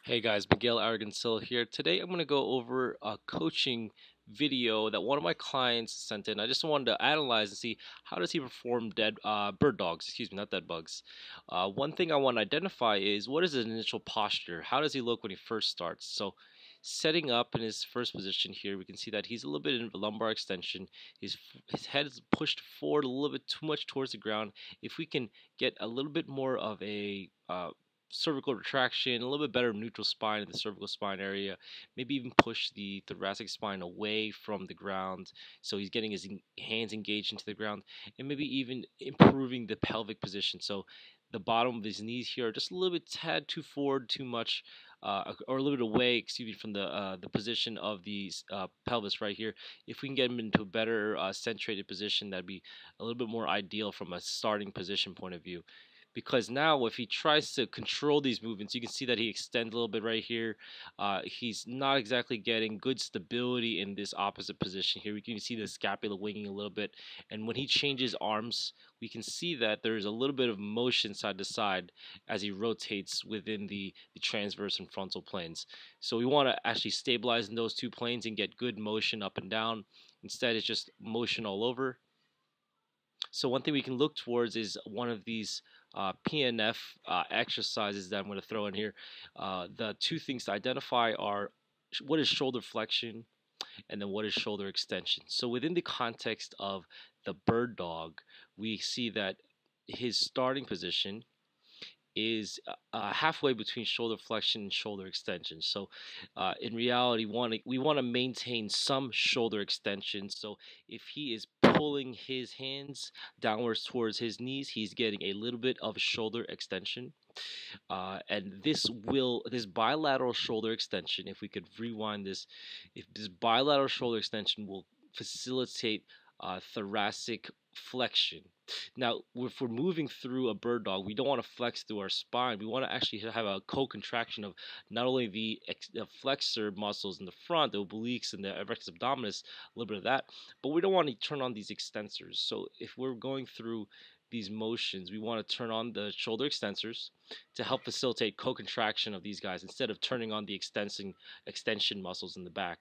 Hey guys, Miguel Aragoncillo here. Today I'm going to go over a coaching video that one of my clients sent in. I just wanted to analyze and see how does he perform bird dogs, excuse me, not dead bugs. One thing I want to identify is what is his initial posture? How does he look when he first starts? So setting up in his first position here, we can see that he's a little bit in lumbar extension. His head is pushed forward a little bit too much towards the ground. If we can get a little bit more of a cervical retraction, a little bit better neutral spine in the cervical spine area, maybe even push the thoracic spine away from the ground so he's getting his hands engaged into the ground, and maybe even improving the pelvic position. So the bottom of his knees here are just a little bit tad too forward, too much, or a little bit away, excuse me, from the position of the pelvis right here. If we can get him into a better centrated position, that'd be a little bit more ideal from a starting position point of view, because now if he tries to control these movements, you can see that he extends a little bit right here. He's not exactly getting good stability in this opposite position here. We can see the scapula winging a little bit, and when he changes arms, we can see that there's a little bit of motion side to side as he rotates within the transverse and frontal planes. So we want to actually stabilize in those two planes and get good motion up and down. Instead, it's just motion all over. So one thing we can look towards is one of these PNF exercises that I'm going to throw in here. The two things to identify are what is shoulder flexion and then what is shoulder extension. So within the context of the bird dog, we see that his starting position is halfway between shoulder flexion and shoulder extension. So in reality, we want to maintain some shoulder extension. So if he is pulling his hands downwards towards his knees, he's getting a little bit of shoulder extension. And this bilateral shoulder extension, if we could rewind this, if this bilateral shoulder extension will facilitate thoracic flexion. Now, if we're moving through a bird dog, we don't want to flex through our spine. We want to actually have a co-contraction of not only the flexor muscles in the front, the obliques and the erectus abdominis, a little bit of that, but we don't want to turn on these extensors. So if we're going through these motions, we want to turn on the shoulder extensors to help facilitate co-contraction of these guys instead of turning on the extension muscles in the back.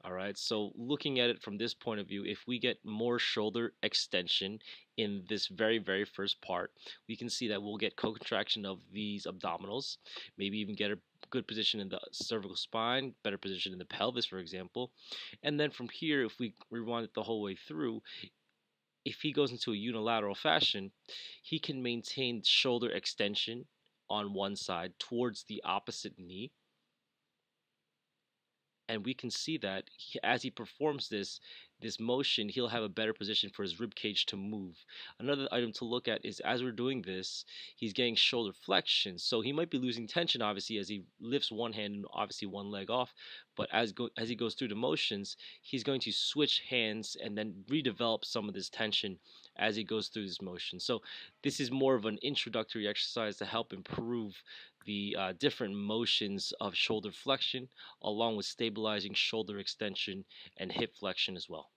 All right, so looking at it from this point of view, if we get more shoulder extension in this very first part, we can see that we'll get co-contraction of these abdominals, maybe even get a good position in the cervical spine, better position in the pelvis, for example. And then from here, if we rewind it the whole way through, if he goes into a unilateral fashion, he can maintain shoulder extension on one side towards the opposite knee, and we can see that as he performs this motion, he'll have a better position for his rib cage to move. Another item to look at is as we're doing this, he's getting shoulder flexion, so he might be losing tension obviously as he lifts one hand and obviously one leg off, but as he goes through the motions, he's going to switch hands and then redevelop some of this tension as he goes through this motion. So this is more of an introductory exercise to help improve the different motions of shoulder flexion, along with stabilizing shoulder extension and hip flexion as well.